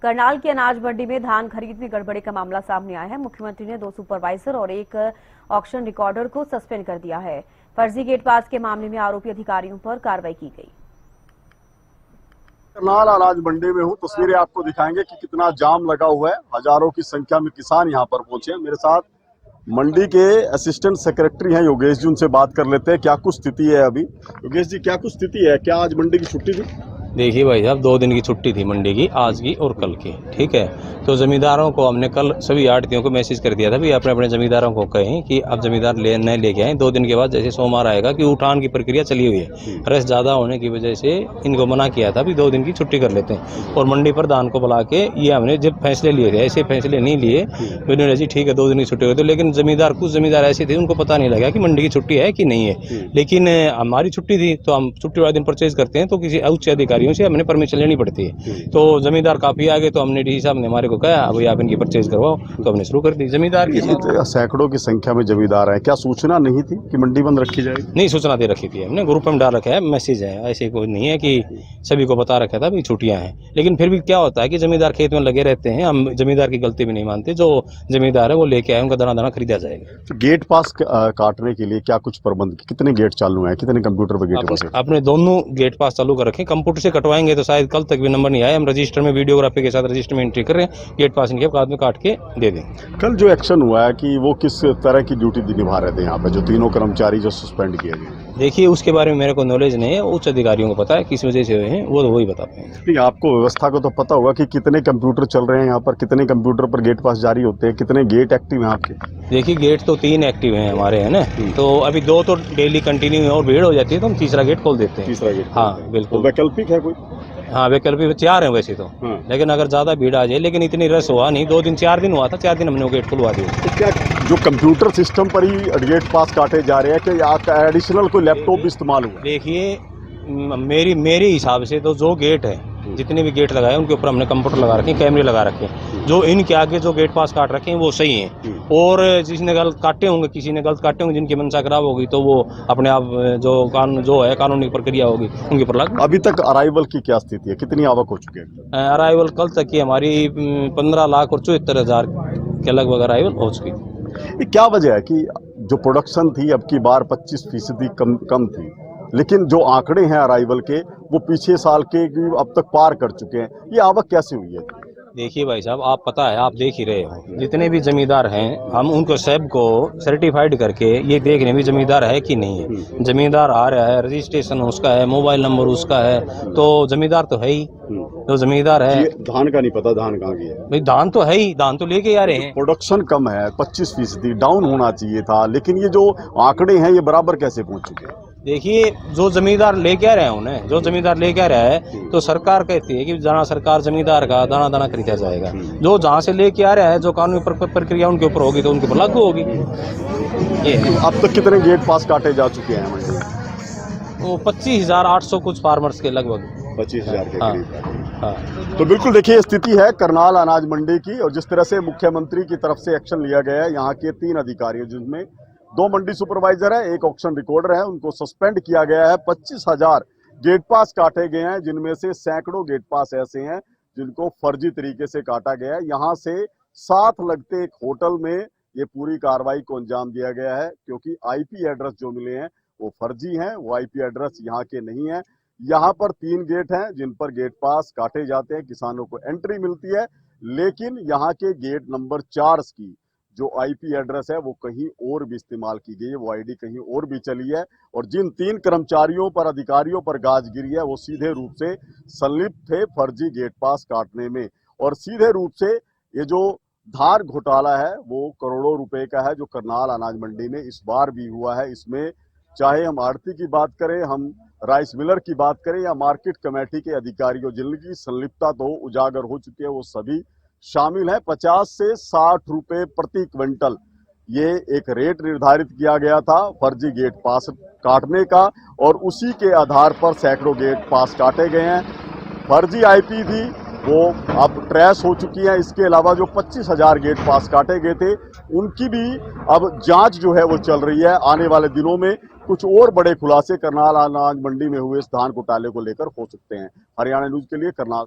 करनाल की अनाज मंडी में धान खरीद में गड़बड़ी का मामला सामने आया है। मुख्यमंत्री ने 2 सुपरवाइजर और एक ऑक्शन रिकॉर्डर को सस्पेंड कर दिया है। फर्जी गेट पास के मामले में आरोपी अधिकारियों पर कार्रवाई की गई। करनाल अनाज मंडी में हूँ। तस्वीरें आपको दिखाएंगे कि कितना जाम लगा हुआ है। हजारों की संख्या में किसान यहाँ पर पहुंचे हैं। मेरे साथ मंडी के असिस्टेंट सेक्रेटरी हैं योगेश जी, उनसे बात कर लेते हैं क्या कुछ स्थिति है अभी। योगेश जी, क्या कुछ स्थिति है? क्या आज मंडी की छुट्टी थी? देखिए भाई साहब, 2 दिन की छुट्टी थी मंडी की, आज की और कल की। ठीक है, तो जमींदारों को हमने कल सभी आढ़तियों को मैसेज कर दिया था भी अपने अपने जमींदारों को कहें कि अब जमींदार नहीं लेके आए। 2 दिन के बाद जैसे सोमवार आएगा कि उठान की प्रक्रिया चली हुई है। रस ज़्यादा होने की वजह से इनको मना किया था भी 2 दिन की छुट्टी कर लेते हैं। और मंडी प्रधान को बुला के ये हमने जब फैसले लिए थे, ऐसे फैसले नहीं लिए। उन्होंने जी ठीक है 2 दिन की छुट्टी कर दो, लेकिन कुछ जमींदार ऐसे थे उनको पता नहीं लगा कि मंडी की छुट्टी है कि नहीं है। लेकिन हमारी छुट्टी थी तो हम छुट्टी वाले दिन परचेज करते हैं, तो किसी उच्च अधिकारियों से हमने परमिशन लेनी पड़ती है। तो जमींदार काफी आगे, तो हमने डीसी साहब ने हमारे को कहा अभी आप इनकी परचेज करवाओ, तो हमने शुरू कर दी। जमींदार की सैकड़ों की संख्या में जमींदार है, क्या सूचना नहीं थी कि मंडी बंद रखी जाएगी? नहीं, सूचना दे रखी थी हमने, ग्रुप में डाल रखा है, मैसेज है। ऐसे कोई नहीं है कि सभी को बता रखा था भी छुट्टियां हैं। लेकिन फिर भी क्या होता है कि जमींदार खेत में लगे रहते हैं, हम जमींदार की गलती भी नहीं मानते। जो जमींदार है वो लेके आए, उनका दाना दाना खरीदा जाएगा। तो गेट पास काटने के लिए क्या कुछ प्रबंध, कितने गेट चालू हैं, कितने कंप्यूटर पर गेट पास? आपने दोनों गेट पास चालू कर रखे। कंप्यूटर से कटवाएंगे तो शायद कल तक भी नंबर नहीं आए। हम रजिस्टर में वीडियोग्राफी के साथ रजिस्टर में एंट्री कर रहे हैं, गेट पास इनके बाद में काट के दे दें। कल जो एक्शन हुआ है कि वो किस तरह की ड्यूटी निभा रहे थे यहाँ पे, जो 3 कर्मचारी जो सस्पेंड किए गए? देखिए, उसके बारे में मेरे को नॉलेज नहीं है, उच्च अधिकारियों को पता है किस वजह से हुए हैं, वो तो वही बता पाएंगे। नहीं, आपको व्यवस्था को तो पता होगा कि कितने कंप्यूटर चल रहे हैं यहाँ पर, कितने कंप्यूटर पर गेट पास जारी होते हैं, कितने गेट एक्टिव हैं आपके? देखिए, गेट तो 3 एक्टिव हैं हमारे, है ना। तो अभी 2 तो डेली कंटिन्यू है और भीड़ हो जाती है तो हम तीसरा गेट खोल देते हैं। तीसरा गेट? हाँ बिल्कुल। वैकल्पिक है कोई? हाँ, वैकल्पिक 4 हैं वैसे तो। लेकिन अगर ज्यादा भीड़ आ जाए, लेकिन इतनी रस हुआ नहीं। 2 दिन 4 दिन हुआ था, 4 दिन हमने वो गेट खुलवा दिया। तो क्या जो कंप्यूटर सिस्टम पर ही गेट पास काटे जा रहे हैं कि या एडिशनल कोई लैपटॉप भी इस्तेमाल हुआ? देखिए, मेरे हिसाब से तो जो गेट है, जितने भी गेट लगाए उनके ऊपर हमने कंप्यूटर लगा रखे हैं, कैमरे लगा रखे हैं। जो इनके आगे जो गेट पास काट रखे हैं वो सही हैं। और जिसने गलत काटे होंगे, किसी ने गलत काटे होंगे, जिनकी मंशा खराब होगी तो वो अपने आप जो कानून जो है कानूनी प्रक्रिया होगी उनके ऊपर लागू। अभी तक अराइवल की क्या स्थिति है, कितनी आवक हो चुकी है? अराइवल कल तक की हमारी 15 लाख और 74,000 के लगभग अराइवल हो चुकी। ये क्या वजह है कि जो प्रोडक्शन थी अब की बार 25% कम थी, लेकिन जो आंकड़े हैं अराइवल के वो पीछे साल के अब तक पार कर चुके हैं? ये आवक कैसे हुई है? देखिए भाई साहब, आप पता है, आप देख ही रहे हो, जितने भी जमींदार हैं हम उनको सब को सर्टिफाइड करके ये देख रहे हैं भी जमींदार है कि नहीं है। जमींदार आ रहा है, रजिस्ट्रेशन उसका है, मोबाइल नंबर उसका है, तो जमींदार तो है ही। तो जमींदार है। धान का नहीं पता धान कहाँ की है भाई, धान तो है ही, धान तो लेके आ रहे हैं। प्रोडक्शन कम है, 25% डाउन होना चाहिए था, लेकिन ये जो आंकड़े हैं ये बराबर कैसे पहुंच चुके हैं? देखिए, जो जमींदार लेके आ रहे हैं उन्हें, जो जमींदार लेके आ रहा है तो सरकार कहती है कि जहाँ सरकार जमींदार का दाना दाना खरीदा जाएगा। जो जहाँ से लेके आ रहा है, जो कानूनी प्रक्रिया उनके ऊपर होगी तो उनके ऊपर लागू होगी। ये अब तक कितने गेट पास काटे जा चुके हैं मंडी में? वो 25,800 कुछ फार्मर्स के लगभग 25,000 के करीब। हाँ। तो बिल्कुल देखिए, स्थिति है करनाल अनाज मंडी की, और जिस तरह से मुख्यमंत्री की तरफ से एक्शन लिया गया है, यहाँ के 3 अधिकारी जिनमें 2 मंडी सुपरवाइजर है, 1 ऑक्शन रिकॉर्डर है, उनको सस्पेंड किया गया है। 25,000 गेट पास काटे गए हैं, जिनमें से सैकड़ों गेट पास ऐसे हैं जिनको फर्जी तरीके से काटा गया है। यहाँ से साथ लगते एक होटल में ये पूरी कार्रवाई को अंजाम दिया गया है, क्योंकि आईपी एड्रेस जो मिले हैं वो फर्जी हैं, वो आईपी एड्रेस यहाँ के नहीं है। यहाँ पर 3 गेट हैं जिन पर गेट पास काटे जाते हैं, किसानों को एंट्री मिलती है, लेकिन यहाँ के गेट नंबर 4 की जो आईपी एड्रेस है वो कहीं और भी इस्तेमाल की गई है, वो आईडी कहीं और भी चली है। और जिन 3 कर्मचारियों पर, अधिकारियों पर गाज गिरी है, वो सीधे रूप से संलिप्त थे फर्जी गेट पास काटने में। और सीधे रूप से ये जो धान घोटाला है वो करोड़ों रुपए का है, जो करनाल अनाज मंडी में इस बार भी हुआ है। इसमें चाहे हम आड़ती की बात करें, हम राइस मिलर की बात करें, या मार्केट कमेटी के अधिकारियों, जिनकी संलिप्तता तो उजागर हो चुकी है, वो सभी शामिल है। 50 से 60 रुपए प्रति क्विंटल ये एक रेट निर्धारित किया गया था फर्जी गेट पास काटने का, और उसी के आधार पर सैकड़ों गेट पास काटे गए हैं। फर्जी आईपी थी वो अब ट्रेस हो चुकी है। इसके अलावा जो 25,000 गेट पास काटे गए थे उनकी भी अब जांच जो है वो चल रही है। आने वाले दिनों में कुछ और बड़े खुलासे करनाल अनाज मंडी में हुए इस धान घोटाले को लेकर हो सकते हैं। हरियाणा न्यूज के लिए करनाल।